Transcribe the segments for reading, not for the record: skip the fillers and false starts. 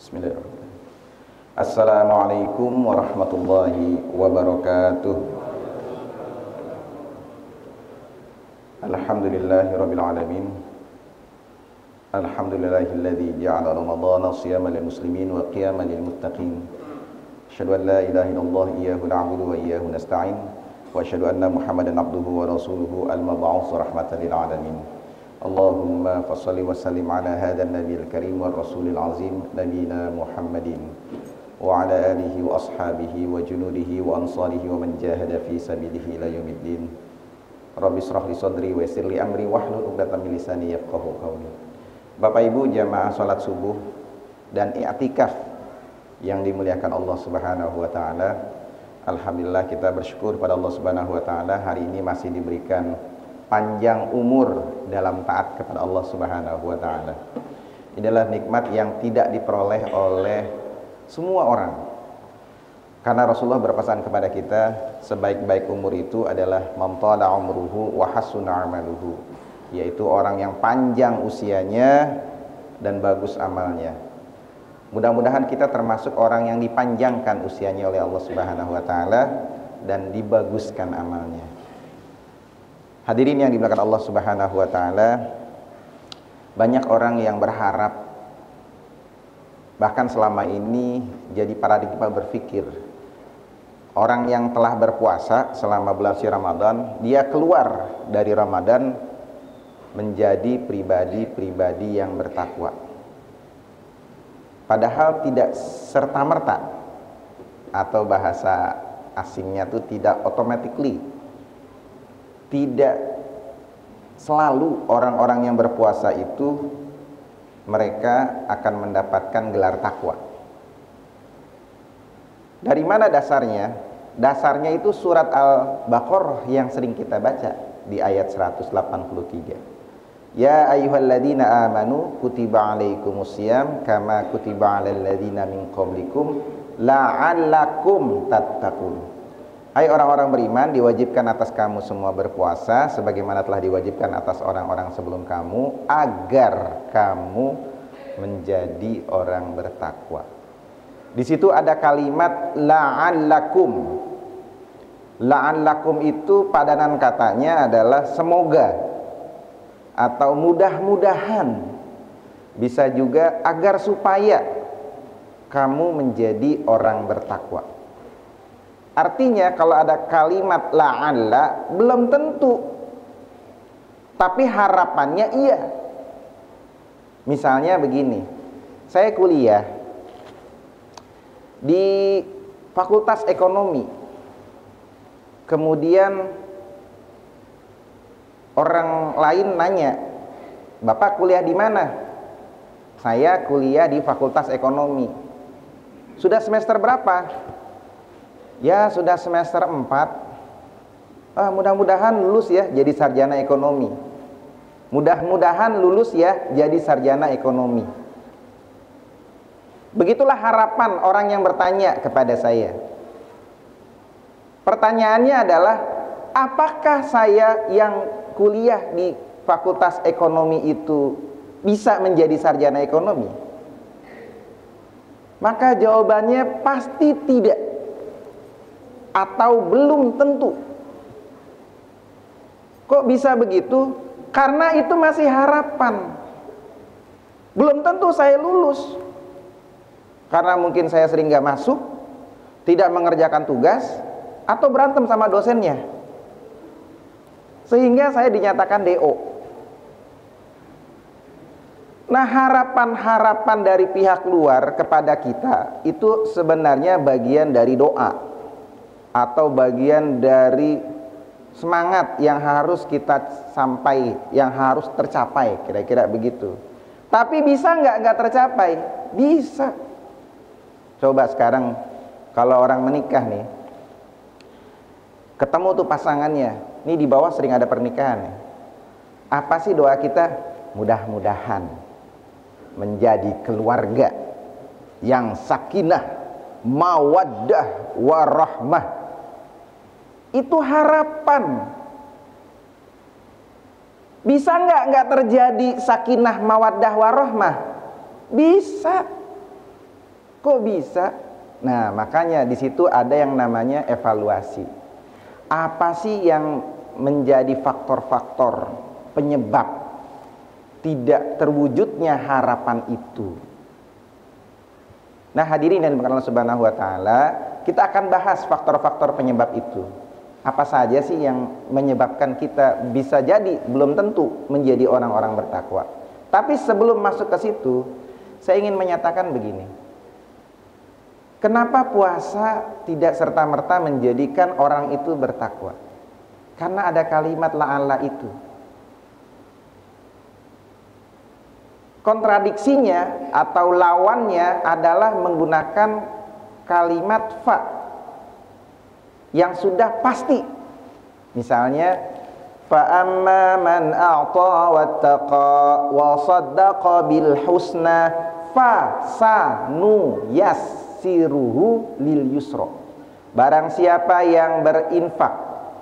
Bismillahirrahmanirrahim. Assalamualaikum warahmatullahi wabarakatuh. Alhamdulillahirabbil alamin. Alhamdulillahilladzi ja'ala ramadhana shiyaman lil muslimin wa qiyaman lil muttaqin. Asyhadu an la ilaha illallah iyyahu na'budu wa iyyahu nasta'in wa asyhadu anna Muhammadan abduhu wa rasuluhu al-mab'uts rahmatan lil alamin. Allahumma fassalli wa sallim ala hadzal nabiyil karim war rasulil azim nabiyina Muhammadin wa ala alihi wa ashabihi wa junudihi wa ansarihi wa man jahada fi sabilihi ila yaumiddin. Rabbi shrah li sadri wa yassir li amri wahlul 'uqdatam min lisani yafqahu qawli. Bapak Ibu jamaah salat subuh dan i'tikaf yang dimuliakan Allah Subhanahu wa taala. Alhamdulillah kita bersyukur pada Allah Subhanahu wa taala hari ini masih diberikan panjang umur dalam taat kepada Allah Subhanahu wa taala. Inilah nikmat yang tidak diperoleh oleh semua orang. Karena Rasulullah berpesan kepada kita, sebaik-baik umur itu adalah man tala umruhu wa hasuna amaluhu, yaitu orang yang panjang usianya dan bagus amalnya. Mudah-mudahan kita termasuk orang yang dipanjangkan usianya oleh Allah Subhanahu wa taala dan dibaguskan amalnya. Hadirin yang dimuliakan Allah Subhanahu wa taala, banyak orang yang berharap, bahkan selama ini jadi paradigma berpikir, orang yang telah berpuasa selama bulan suci Ramadan, dia keluar dari Ramadan menjadi pribadi-pribadi yang bertakwa. Padahal tidak serta-merta, atau bahasa asingnya itu tidak automatically, tidak selalu orang-orang yang berpuasa itu mereka akan mendapatkan gelar takwa. Dari mana dasarnya? Dasarnya itu surat Al-Baqarah yang sering kita baca di ayat 183. Ya ayyuhalladzina amanu kutiba alaikumusiyam kama kutiba alal ladzina min qablikum la'allakum tattaqun. Hai orang-orang beriman, diwajibkan atas kamu semua berpuasa sebagaimana telah diwajibkan atas orang-orang sebelum kamu agar kamu menjadi orang bertakwa. Di situ ada kalimat la'allakum. La'allakum itu padanan katanya adalah semoga atau mudah-mudahan, bisa juga agar supaya kamu menjadi orang bertakwa. Artinya kalau ada kalimat la'alla belum tentu, tapi harapannya iya. Misalnya begini, saya kuliah di Fakultas Ekonomi, kemudian orang lain nanya, Bapak kuliah di mana? Saya kuliah di Fakultas Ekonomi. Sudah semester berapa? Ya sudah semester 4. Mudah-mudahan lulus ya jadi sarjana ekonomi. Mudah-mudahan lulus ya jadi sarjana ekonomi. Begitulah harapan orang yang bertanya kepada saya. Pertanyaannya adalah, apakah saya yang kuliah di Fakultas Ekonomi itu bisa menjadi sarjana ekonomi? Maka jawabannya pasti tidak, atau belum tentu. Kok bisa begitu? Karena itu masih harapan. Belum tentu saya lulus, karena mungkin saya sering gak masuk, tidak mengerjakan tugas, atau berantem sama dosennya, sehingga saya dinyatakan DO. Nah, harapan-harapan dari pihak luar kepada kita itu sebenarnya bagian dari doa atau bagian dari semangat yang harus kita sampai, yang harus tercapai, kira-kira begitu. Tapi bisa nggak tercapai? Bisa. Coba sekarang kalau orang menikah nih, ketemu tuh pasangannya, nih di bawah sering ada pernikahan nih. Apa sih doa kita? Mudah-mudahan menjadi keluarga yang sakinah, mawaddah, warahmah. Itu harapan. Bisa nggak terjadi sakinah, mawaddah, warahmah? Bisa. Kok bisa? Nah, makanya di situ ada yang namanya evaluasi. Apa sih yang menjadi faktor-faktor penyebab tidak terwujudnya harapan itu? Nah, hadirin dan Allah Subhanahu wa taala, kita akan bahas faktor-faktor penyebab itu. Apa saja sih yang menyebabkan kita bisa jadi belum tentu menjadi orang-orang bertakwa. Tapi sebelum masuk ke situ, saya ingin menyatakan begini. Kenapa puasa tidak serta-merta menjadikan orang itu bertakwa? Karena ada kalimat la'alla itu. Kontradiksinya atau lawannya adalah menggunakan kalimat fa yang sudah pasti. Misalnya, fa amma man a'ta wattaqa wa saddaqa bil husna fa sanu yassiruhu lil yusra. Barang siapa yang berinfak,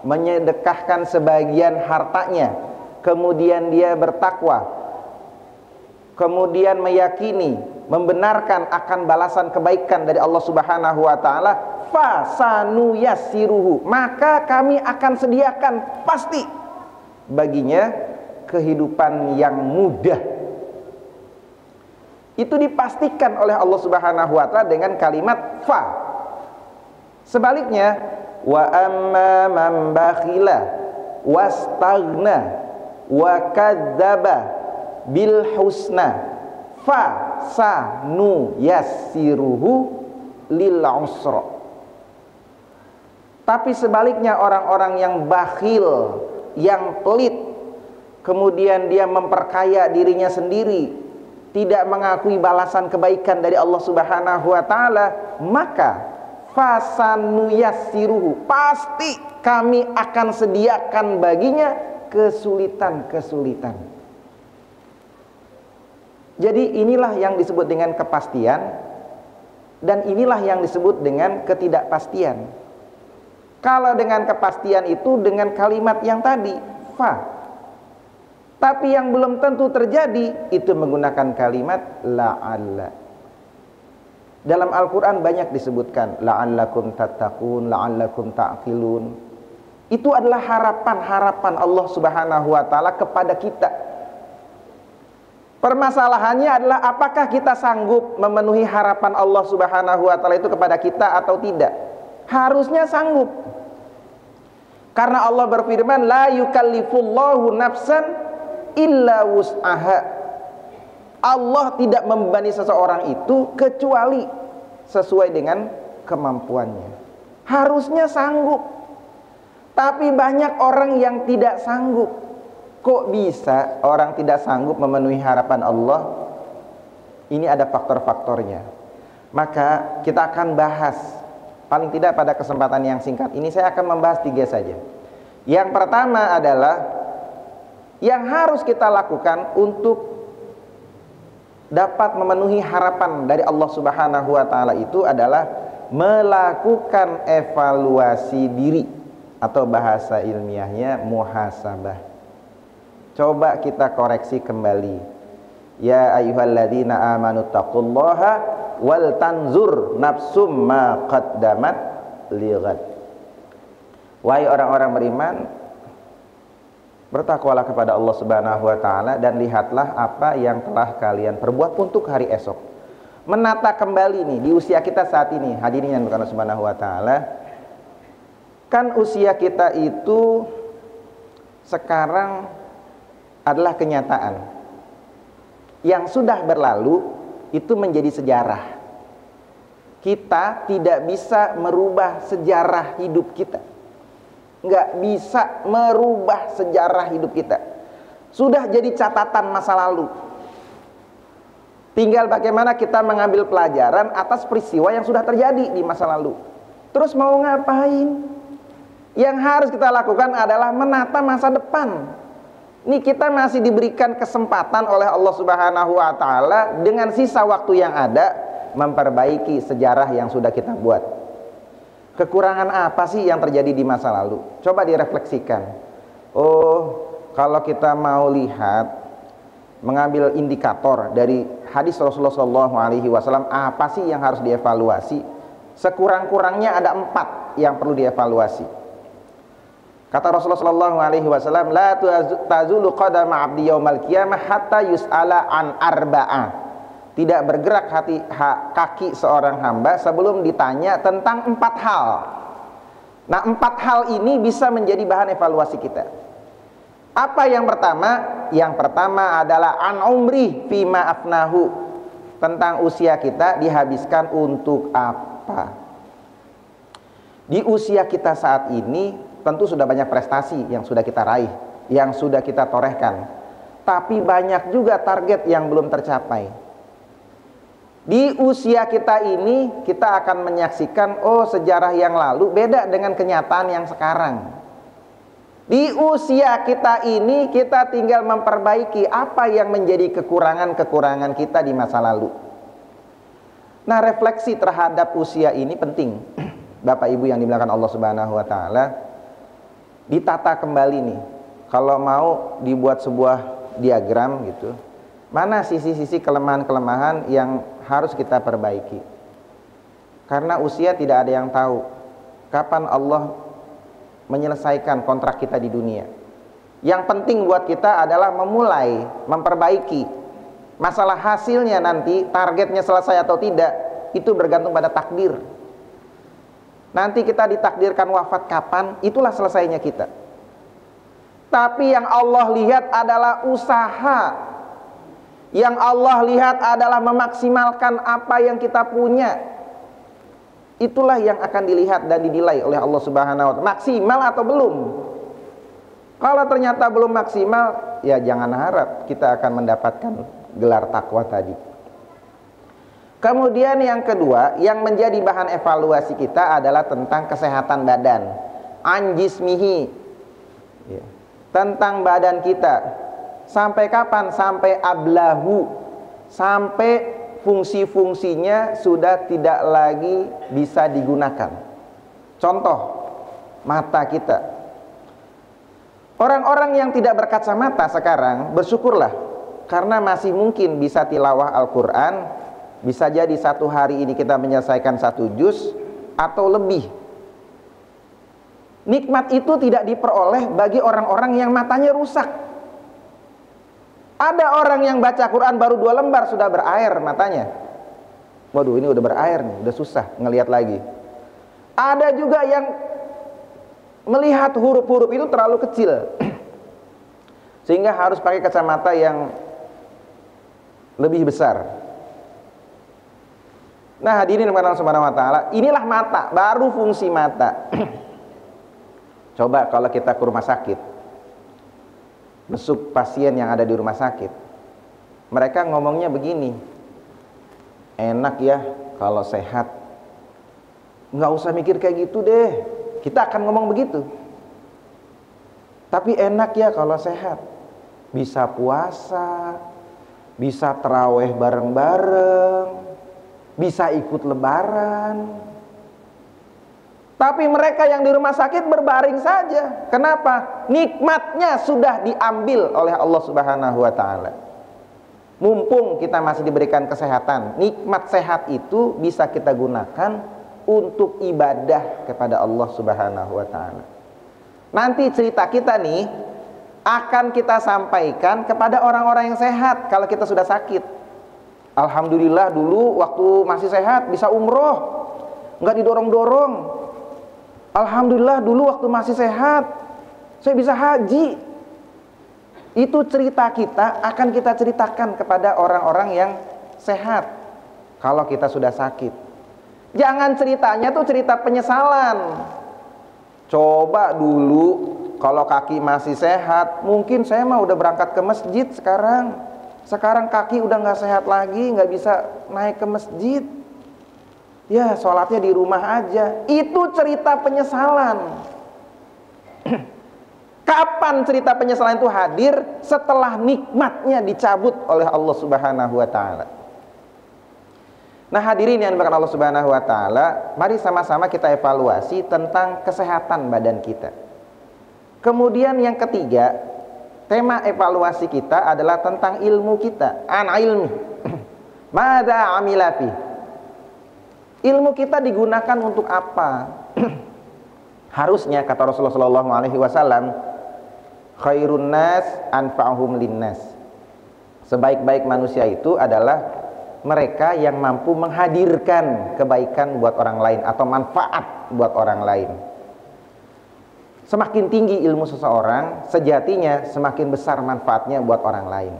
menyedekahkan sebagian hartanya, kemudian dia bertakwa, kemudian meyakini, membenarkan akan balasan kebaikan dari Allah Subhanahu wa taala, fasanu yassiruhu, maka kami akan sediakan pasti baginya kehidupan yang mudah. Itu dipastikan oleh Allah Subhanahu wa taala dengan kalimat fa. Sebaliknya, wa amma man bakhila wastaghna wa kadzdzaba bil husna fa sanu yassiruhu lil usra. Tapi sebaliknya, orang-orang yang bakhil, yang pelit, kemudian dia memperkaya dirinya sendiri, tidak mengakui balasan kebaikan dari Allah Subhanahu wa taala, maka fasanu yassiruhu, pasti kami akan sediakan baginya kesulitan-kesulitan. Jadi inilah yang disebut dengan kepastian, dan inilah yang disebut dengan ketidakpastian. Kalau dengan kepastian itu dengan kalimat yang tadi fa, tapi yang belum tentu terjadi itu menggunakan kalimat la'alla. Dalam Al-Quran banyak disebutkan la'allakum tattaqun, la'allakum ta'qilun. Itu adalah harapan-harapan Allah Subhanahu wa taala kepada kita. Permasalahannya adalah apakah kita sanggup memenuhi harapan Allah Subhanahu wa taala itu kepada kita atau tidak? Harusnya sanggup. Karena Allah berfirman, la yukallifullahu nafsan illa wus'aha. Allah tidak membebani seseorang itu kecuali sesuai dengan kemampuannya. Harusnya sanggup. Tapi banyak orang yang tidak sanggup. Kok bisa orang tidak sanggup memenuhi harapan Allah? Ini ada faktor-faktornya. Maka kita akan bahas, paling tidak pada kesempatan yang singkat ini saya akan membahas 3 saja. Yang pertama adalah yang harus kita lakukan untuk dapat memenuhi harapan dari Allah Subhanahu wa taala itu adalah melakukan evaluasi diri, atau bahasa ilmiahnya muhasabah. Coba kita koreksi kembali. Ya ayyuhalladzina amanu taqullaha wal tanzur nafsum ma qaddamat lighad. Wahai orang-orang beriman, bertakwalah kepada Allah Subhanahu wa taala dan lihatlah apa yang telah kalian perbuat untuk hari esok. Menata kembali nih di usia kita saat ini, hadirin yang Allah Subhanahu wa taala. Kan usia kita itu sekarang adalah kenyataan. Yang sudah berlalu itu menjadi sejarah. Kita tidak bisa merubah sejarah hidup kita. Nggak bisa merubah sejarah hidup kita. Sudah jadi catatan masa lalu. Tinggal bagaimana kita mengambil pelajaran atas peristiwa yang sudah terjadi di masa lalu. Terus mau ngapain? Yang harus kita lakukan adalah menata masa depan. Ini kita masih diberikan kesempatan oleh Allah Subhanahu wa taala dengan sisa waktu yang ada memperbaiki sejarah yang sudah kita buat. Kekurangan apa sih yang terjadi di masa lalu? Coba direfleksikan. Oh, kalau kita mau lihat mengambil indikator dari hadis Rasulullah SAW, apa sih yang harus dievaluasi? Sekurang-kurangnya ada 4 yang perlu dievaluasi. Kata Rasulullah SAW, la tazulu qadama abdi yaumal qiyamah hatta yus'ala an arba'a. Tidak bergerak kaki seorang hamba sebelum ditanya tentang 4 hal. Nah, 4 hal ini bisa menjadi bahan evaluasi kita. Apa yang pertama? Yang pertama adalah an umri fima afnahu. Tentang usia kita dihabiskan untuk apa? Di usia kita saat ini tentu sudah banyak prestasi yang sudah kita raih, yang sudah kita torehkan. Tapi banyak juga target yang belum tercapai. Di usia kita ini kita akan menyaksikan, oh, sejarah yang lalu beda dengan kenyataan yang sekarang. Di usia kita ini kita tinggal memperbaiki apa yang menjadi kekurangan-kekurangan kita di masa lalu. Nah, refleksi terhadap usia ini penting. Bapak Ibu yang dimuliakan Allah Subhanahu wa taala, ditata kembali nih. Kalau mau dibuat sebuah diagram gitu, mana sisi-sisi kelemahan-kelemahan yang harus kita perbaiki. Karena usia tidak ada yang tahu kapan Allah menyelesaikan kontrak kita di dunia. Yang penting buat kita adalah memulai, memperbaiki. Masalah hasilnya nanti, targetnya selesai atau tidak, itu bergantung pada takdir. Nanti kita ditakdirkan wafat kapan, itulah selesainya kita. Tapi yang Allah lihat adalah usaha. Yang Allah lihat adalah memaksimalkan apa yang kita punya. Itulah yang akan dilihat dan dinilai oleh Allah Subhanahu wa taala. Maksimal atau belum? Kalau ternyata belum maksimal, ya jangan harap kita akan mendapatkan gelar takwa tadi. Kemudian yang kedua, yang menjadi bahan evaluasi kita adalah tentang kesehatan badan. Anjismihi, ya, tentang badan kita. Sampai kapan? Sampai ablahu, sampai fungsi-fungsinya sudah tidak lagi bisa digunakan. Contoh, mata kita. Orang-orang yang tidak berkacamata sekarang, bersyukurlah, karena masih mungkin bisa tilawah Al-Quran. Bisa jadi satu hari ini kita menyelesaikan 1 juz atau lebih. Nikmat itu tidak diperoleh bagi orang-orang yang matanya rusak. Ada orang yang baca Quran baru 2 lembar sudah berair matanya. Waduh, ini udah berair nih, udah susah ngelihat lagi. Ada juga yang melihat huruf-huruf itu terlalu kecil, sehingga harus pakai kacamata yang lebih besar. Nah, hadirin Allah Subhanahu wa taala, inilah mata, baru fungsi mata. Coba kalau kita ke rumah sakit, besuk pasien yang ada di rumah sakit, mereka ngomongnya begini, enak ya kalau sehat, nggak usah mikir kayak gitu deh. Kita akan ngomong begitu. Tapi enak ya kalau sehat, bisa puasa, bisa terawih bareng-bareng, bisa ikut lebaran. Tapi mereka yang di rumah sakit berbaring saja. Kenapa? Nikmatnya sudah diambil oleh Allah Subhanahu wa taala. Mumpung kita masih diberikan kesehatan, nikmat sehat itu bisa kita gunakan untuk ibadah kepada Allah Subhanahu wa taala. Nanti cerita kita nih akan kita sampaikan kepada orang-orang yang sehat kalau kita sudah sakit. Alhamdulillah dulu waktu masih sehat bisa umroh, nggak didorong-dorong. Alhamdulillah dulu waktu masih sehat saya bisa haji. Itu cerita kita akan kita ceritakan kepada orang-orang yang sehat kalau kita sudah sakit. Jangan ceritanya tuh cerita penyesalan. Coba dulu kalau kaki masih sehat, mungkin saya mah udah berangkat ke masjid sekarang. Sekarang kaki udah nggak sehat lagi, nggak bisa naik ke masjid. Ya, sholatnya di rumah aja. Itu cerita penyesalan. Kapan cerita penyesalan itu hadir? Setelah nikmatnya dicabut oleh Allah Subhanahu wa taala. Nah, hadirin yang dimuliakan Allah Subhanahu wa taala, mari sama-sama kita evaluasi tentang kesehatan badan kita. Kemudian yang ketiga, tema evaluasi kita adalah tentang ilmu kita. An ilmi madza amila fi. Ilmu kita digunakan untuk apa? Harusnya kata Rasulullah SAW, khairun nas anfa'uhum linnas. Sebaik-baik manusia itu adalah mereka yang mampu menghadirkan kebaikan buat orang lain atau manfaat buat orang lain. Semakin tinggi ilmu seseorang, sejatinya semakin besar manfaatnya buat orang lain.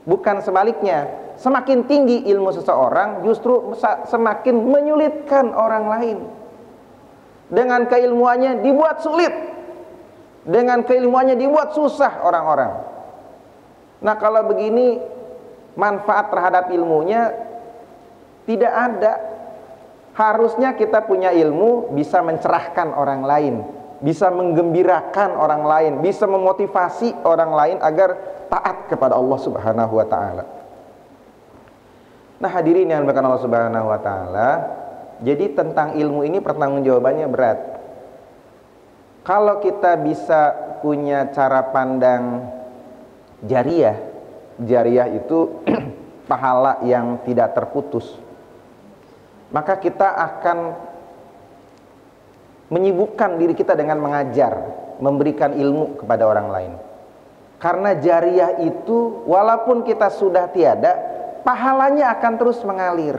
Bukan sebaliknya, semakin tinggi ilmu seseorang justru semakin menyulitkan orang lain. Dengan keilmuannya dibuat sulit, dengan keilmuannya dibuat susah orang-orang. Nah, kalau begini manfaat terhadap ilmunya tidak ada. Harusnya kita punya ilmu bisa mencerahkan orang lain, bisa menggembirakan orang lain, bisa memotivasi orang lain agar taat kepada Allah Subhanahu wa taala. Nah, hadirin yang dimuliakan Allah Subhanahu wa taala, jadi tentang ilmu ini pertanggungjawabannya berat. Kalau kita bisa punya cara pandang jariyah, jariyah itu pahala yang tidak terputus, maka kita akan menyibukkan diri kita dengan mengajar, memberikan ilmu kepada orang lain. Karena jariyah itu walaupun kita sudah tiada, pahalanya akan terus mengalir.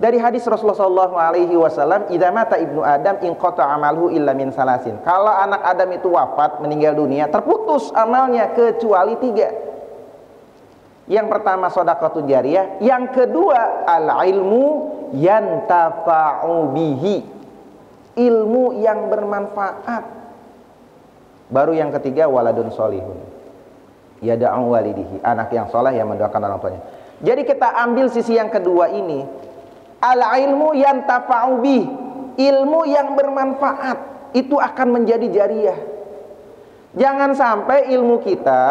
Dari hadis Rasulullah SAW, idza mata ibnu Adam inqata amaluhu illa min salasin. Kalau anak Adam itu wafat, meninggal dunia, terputus amalnya kecuali 3. Yang pertama sedekah jariyah, yang kedua al-ilmu yantafa'u bihi, ilmu yang bermanfaat. Baru yang ketiga waladun sholihun yada'u walidihi, anak yang soleh yang mendoakan orang tuanya. Jadi kita ambil sisi yang kedua ini, al-ilmu yantafa'u bihi, ilmu yang bermanfaat, itu akan menjadi jariyah. Jangan sampai ilmu kita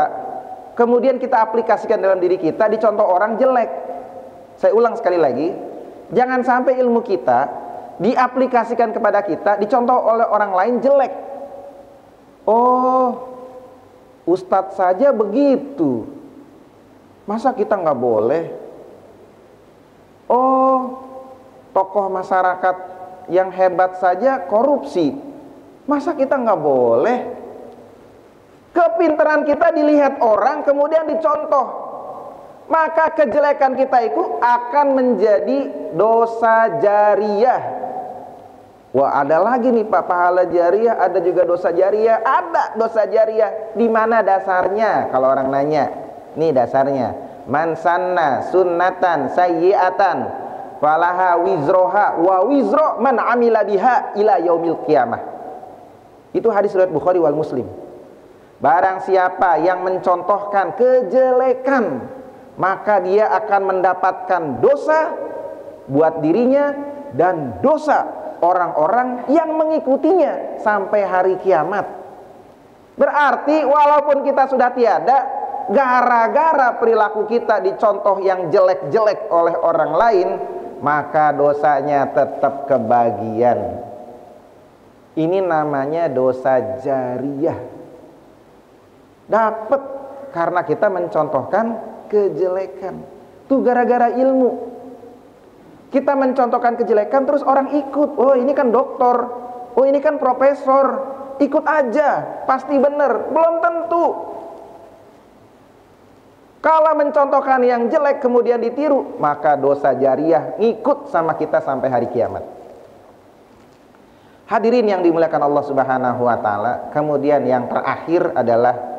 kemudian kita aplikasikan dalam diri kita, dicontoh orang jelek. Saya ulang sekali lagi, jangan sampai ilmu kita diaplikasikan kepada kita, dicontoh oleh orang lain jelek. Oh, ustadz saja begitu, masa kita nggak boleh? Oh, tokoh masyarakat yang hebat saja korupsi, masa kita nggak boleh? Kepintaran kita dilihat orang kemudian dicontoh, maka kejelekan kita itu akan menjadi dosa jariyah. Wah, ada lagi nih Pak, pahala jariyah, ada juga dosa jariyah. Ada dosa jariyah. Di mana dasarnya? Kalau orang nanya, nih dasarnya. Man sanna sunnatan sayyi'atan falaha wizroha wa wizro man amila biha ila yaumil qiyamah. Itu hadis riwayat Bukhari wal Muslim. Barang siapa yang mencontohkan kejelekan, maka dia akan mendapatkan dosa buat dirinya dan dosa orang-orang yang mengikutinya sampai hari kiamat. Berarti walaupun kita sudah tiada, gara-gara perilaku kita dicontoh yang jelek-jelek oleh orang lain, maka dosanya tetap kebagian. Ini namanya dosa jariyah. Dapat karena kita mencontohkan kejelekan. Itu gara-gara ilmu. Kita mencontohkan kejelekan terus orang ikut. Oh, ini kan doktor, oh ini kan profesor, ikut aja, pasti benar. Belum tentu. Kalau mencontohkan yang jelek kemudian ditiru, maka dosa jariyah ngikut sama kita sampai hari kiamat. Hadirin yang dimuliakan Allah Subhanahu wa taala, kemudian yang terakhir adalah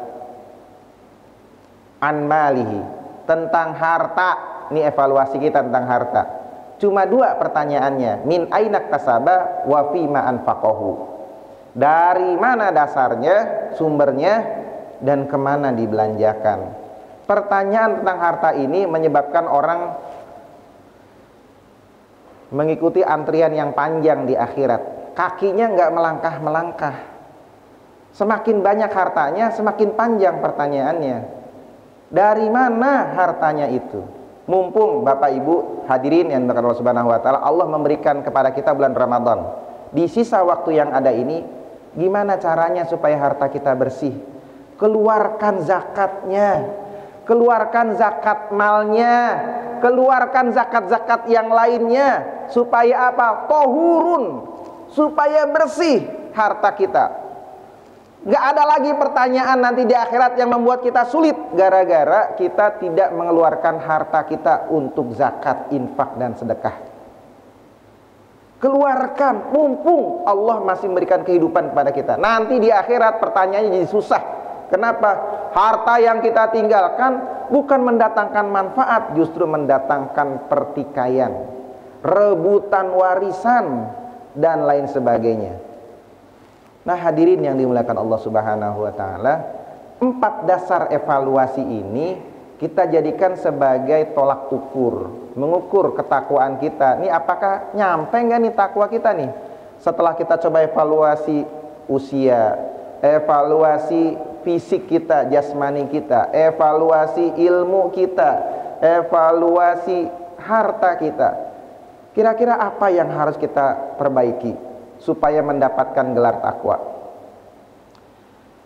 an malihi, tentang harta. Ini evaluasi kita tentang harta. Cuma 2 pertanyaannya, min ainak tasaba wa fima anfaqahu, dari mana dasarnya, sumbernya, dan kemana dibelanjakan. Pertanyaan tentang harta ini menyebabkan orang mengikuti antrian yang panjang di akhirat, kakinya nggak melangkah-melangkah. Semakin banyak hartanya, semakin panjang pertanyaannya, dari mana hartanya itu. Mumpung Bapak Ibu hadirin yang dimuliakan Allah Subhanahu wa taala, Allah memberikan kepada kita bulan Ramadan. Di sisa waktu yang ada ini, Gimana caranya supaya harta kita bersih? Keluarkan zakatnya, keluarkan zakat malnya, keluarkan zakat-zakat yang lainnya. Supaya apa? Tohurun, supaya bersih harta kita. Gak ada lagi pertanyaan nanti di akhirat yang membuat kita sulit gara-gara kita tidak mengeluarkan harta kita untuk zakat, infak, dan sedekah. Keluarkan, mumpung Allah masih memberikan kehidupan kepada kita. Nanti di akhirat pertanyaannya jadi susah. Kenapa? Harta yang kita tinggalkan bukan mendatangkan manfaat, justru mendatangkan pertikaian, rebutan warisan, dan lain sebagainya. Nah, hadirin yang dimuliakan Allah Subhanahu wa taala, 4 dasar evaluasi ini kita jadikan sebagai tolak ukur, mengukur ketakwaan kita. Nih apakah nyampe nggak nih takwa kita nih? Setelah kita coba evaluasi usia, evaluasi fisik kita, jasmani kita, evaluasi ilmu kita, evaluasi harta kita. Kira-kira apa yang harus kita perbaiki supaya mendapatkan gelar takwa?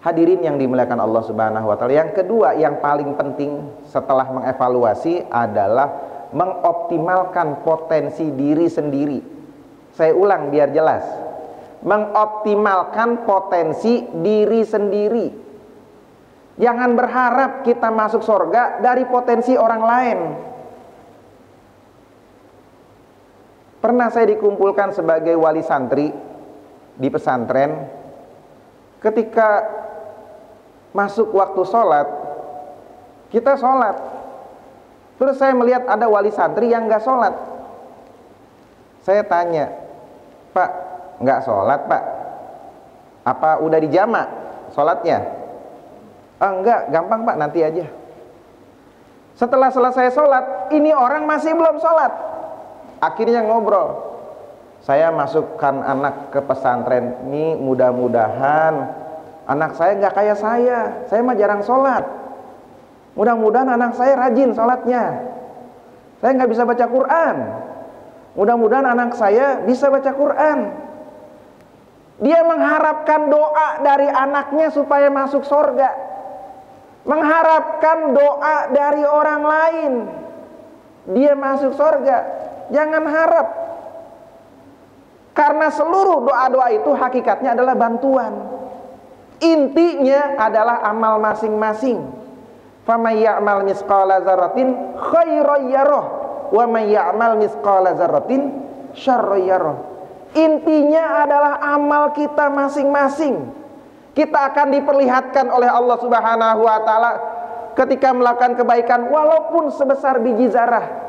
Hadirin yang dimuliakan Allah Subhanahu wa taala, yang kedua yang paling penting setelah mengevaluasi adalah mengoptimalkan potensi diri sendiri. Saya ulang biar jelas. Mengoptimalkan potensi diri sendiri. Jangan berharap kita masuk surga dari potensi orang lain. Pernah saya dikumpulkan sebagai wali santri di pesantren. Ketika masuk waktu sholat, kita sholat. Terus saya melihat ada wali santri yang nggak sholat. Saya tanya, Pak, nggak sholat Pak? Apa udah dijamak sholatnya? Enggak, gampang Pak, nanti aja. Setelah selesai sholat, ini orang masih belum sholat. Akhirnya ngobrol, saya masukkan anak ke pesantren ini, mudah-mudahan anak saya nggak kayak saya mah jarang sholat. Mudah-mudahan anak saya rajin sholatnya. Saya nggak bisa baca Quran. Mudah-mudahan anak saya bisa baca Quran. Dia mengharapkan doa dari anaknya supaya masuk surga, mengharapkan doa dari orang lain dia masuk surga. Jangan harap, karena seluruh doa-doa itu hakikatnya adalah bantuan. Intinya adalah amal masing-masing. Faman ya'mal misqala dzarratin khairan yarah wa man ya'mal misqala dzarratin syarran yarah. Intinya adalah amal kita masing-masing. Kita akan diperlihatkan oleh Allah Subhanahu wa taala ketika melakukan kebaikan walaupun sebesar biji zarah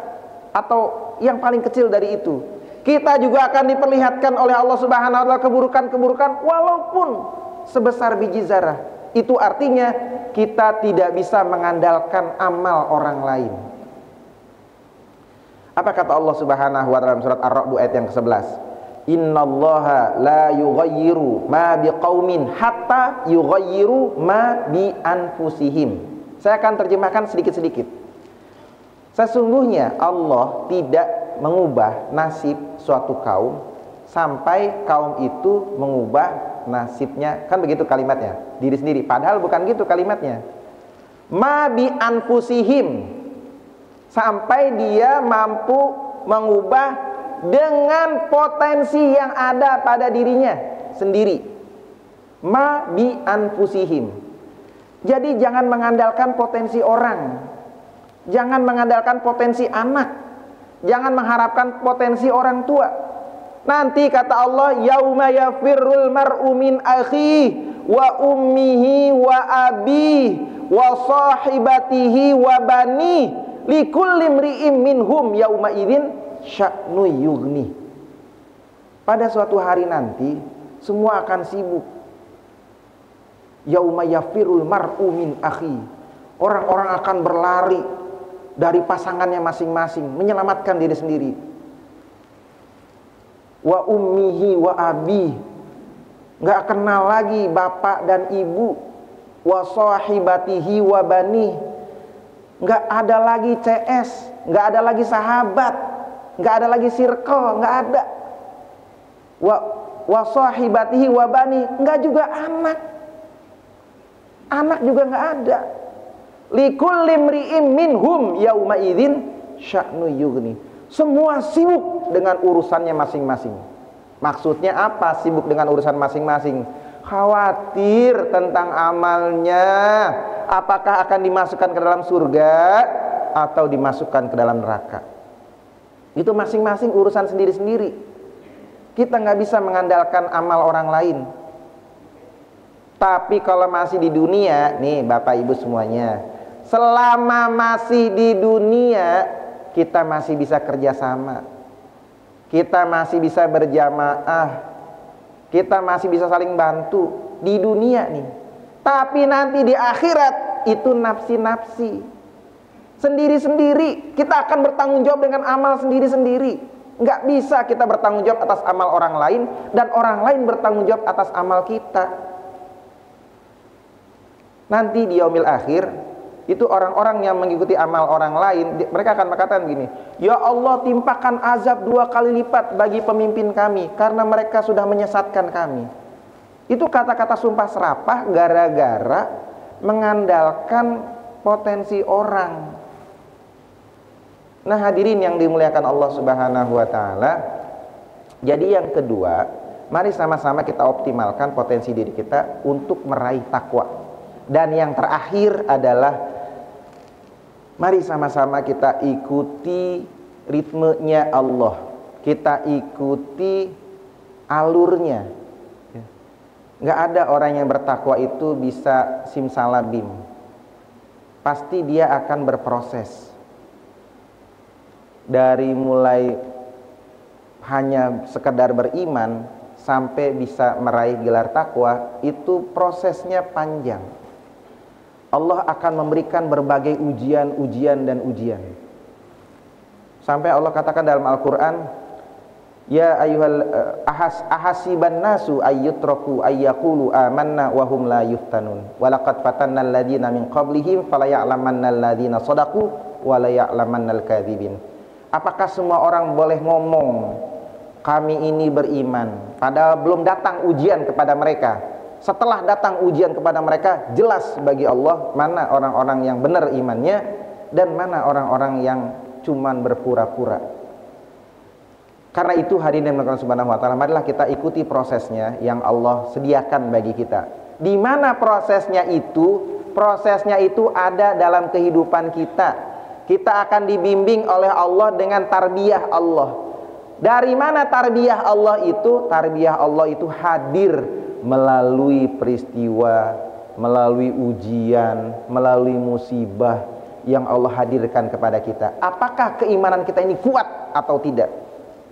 atau yang paling kecil dari itu. Kita juga akan diperlihatkan oleh Allah Subhanahu wa taala keburukan-keburukan walaupun sebesar biji zarah. Itu artinya kita tidak bisa mengandalkan amal orang lain. Apa kata Allah Subhanahu wa taala dalam surat Ar-Ra'd ayat yang ke-11? Innallaha la yughayyiru ma biqaumin hatta yughayyiru ma bi anfusihim. Saya akan terjemahkan sedikit-sedikit. Sesungguhnya Allah tidak mengubah nasib suatu kaum sampai kaum itu mengubah nasibnya. Kan begitu kalimatnya, diri sendiri. Padahal bukan gitu kalimatnya. Ma bi anfusihim, sampai dia mampu mengubah dengan potensi yang ada pada dirinya sendiri. Ma bi anfusihim. Jadi jangan mengandalkan potensi orang, jangan mengandalkan potensi anak, jangan mengharapkan potensi orang tua. Nanti kata Allah, yauma yafirrul mar'u min akhihi wa ummihi wa abihi wa sahibatihi wa bani likulli imri'in minhum yauma idzin sya'nu yughni. Pada suatu hari nanti semua akan sibuk. Yauma yafirul mar'u min akhi. Orang-orang akan berlari dari pasangannya masing-masing, menyelamatkan diri sendiri. Wa ummihi wa abi, nggak kenal lagi bapak dan ibu. Wa sahibatihi wa bani, nggak ada lagi CS, nggak ada lagi sahabat, nggak ada lagi circle, nggak ada. Wa wa sahibatihi wa bani, enggak juga anak. Anak juga enggak ada. Likulli imri'in minhum yauma idzin sya'nu yughni. Semua sibuk dengan urusannya masing-masing. Maksudnya apa sibuk dengan urusan masing-masing? Khawatir tentang amalnya, apakah akan dimasukkan ke dalam surga atau dimasukkan ke dalam neraka. Itu masing-masing urusan sendiri-sendiri. Kita nggak bisa mengandalkan amal orang lain. Tapi kalau masih di dunia, nih Bapak Ibu semuanya, selama masih di dunia, kita masih bisa kerjasama, kita masih bisa berjamaah, kita masih bisa saling bantu di dunia nih. Tapi nanti di akhirat itu nafsi-nafsi, sendiri-sendiri. Kita akan bertanggung jawab dengan amal sendiri-sendiri. Nggak bisa kita bertanggung jawab atas amal orang lain dan orang lain bertanggung jawab atas amal kita. Nanti di yaumil akhir, itu orang-orang yang mengikuti amal orang lain, mereka akan mengatakan gini, ya Allah, timpakan azab 2 kali lipat bagi pemimpin kami karena mereka sudah menyesatkan kami. Itu kata-kata sumpah serapah gara-gara mengandalkan potensi orang. Nah hadirin yang dimuliakan Allah Subhanahu wa ta'ala, jadi yang kedua, mari sama-sama kita optimalkan potensi diri kita untuk meraih takwa. Dan yang terakhir adalah mari sama-sama kita ikuti ritmenya Allah, kita ikuti alurnya. Nggak ada orang yang bertakwa itu bisa simsalabim. Pasti dia akan berproses. Dari mulai hanya sekedar beriman sampai bisa meraih gelar takwa, itu prosesnya panjang. Allah akan memberikan berbagai ujian dan ujian. Sampai Allah katakan dalam Al-Quran, ya ayyuhal ahasiban nasu ayyutraku ayyaqulu amanna wa hum la yuftanun walaqad fatanna alladhina min qablihim falaya'lamanna alladhina sadaqu wa laya'lamanna al-kadzibin. Apakah semua orang boleh ngomong kami ini beriman padahal belum datang ujian kepada mereka? Setelah datang ujian kepada mereka, jelas bagi Allah mana orang-orang yang benar imannya dan mana orang-orang yang cuman berpura-pura. Karena itu hadirin yang dirahmati Subhanahu wa ta'ala, marilah kita ikuti prosesnya yang Allah sediakan bagi kita. Di mana prosesnya itu? Prosesnya itu ada dalam kehidupan kita. Kita akan dibimbing oleh Allah dengan tarbiyah Allah. Dari mana tarbiyah Allah itu? Tarbiyah Allah itu hadir melalui peristiwa, melalui ujian, melalui musibah yang Allah hadirkan kepada kita. Apakah keimanan kita ini kuat atau tidak?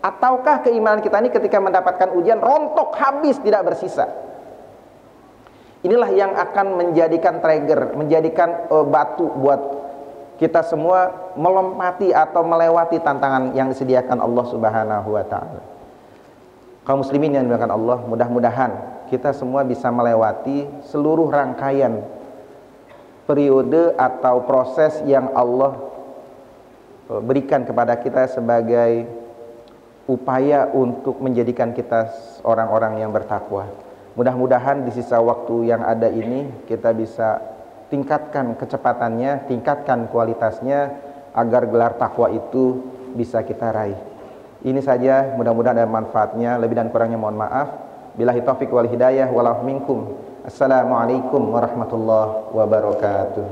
Ataukah keimanan kita ini ketika mendapatkan ujian rontok habis, tidak bersisa? Inilah yang akan menjadikan trigger, menjadikan batu buat kita semua melompati atau melewati tantangan yang disediakan Allah Subhanahu wa ta'ala. Kaum muslimin yang dimuliakan Allah, mudah-mudahan kita semua bisa melewati seluruh rangkaian periode atau proses yang Allah berikan kepada kita sebagai upaya untuk menjadikan kita orang-orang yang bertakwa. Mudah-mudahan di sisa waktu yang ada ini kita bisa tingkatkan kecepatannya, tingkatkan kualitasnya agar gelar takwa itu bisa kita raih. Ini saja, mudah-mudahan ada manfaatnya. Lebih dan kurangnya mohon maaf. Billahi taufiq wal hidayah, wallahu minkum. Assalamualaikum warahmatullahi wabarakatuh.